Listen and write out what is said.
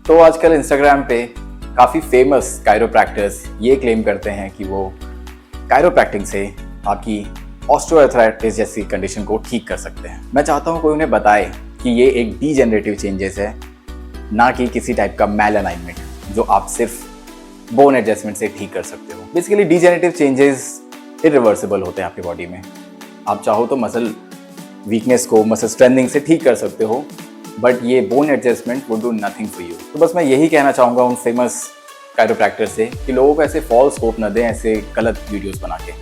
तो आजकल इंस्टाग्राम पे काफ़ी फेमस कायरोप्रैक्टर्स ये क्लेम करते हैं कि वो कायरोप्रैक्टिंग से आपकी ऑस्टियोआर्थराइटिस जैसी कंडीशन को ठीक कर सकते हैं। मैं चाहता हूँ कोई उन्हें बताए कि ये एक डीजेनरेटिव चेंजेस है, ना कि किसी टाइप का मैल अलाइनमेंट जो आप सिर्फ बोन एडजस्टमेंट से ठीक कर सकते हो। बेसिकली डीजेनरेटिव चेंजेस इरिवर्सिबल होते हैं आपकी बॉडी में। आप चाहो तो मसल वीकनेस को मसल स्ट्रेंथनिंग से ठीक कर सकते हो, बट ये bone adjustment would do nothing for you. तो बस मैं यही कहना चाहूँगा उन फेमस कायरोप्रैक्टर से कि लोगों को ऐसे फॉल्स होप न दें ऐसे गलत वीडियोस बना के।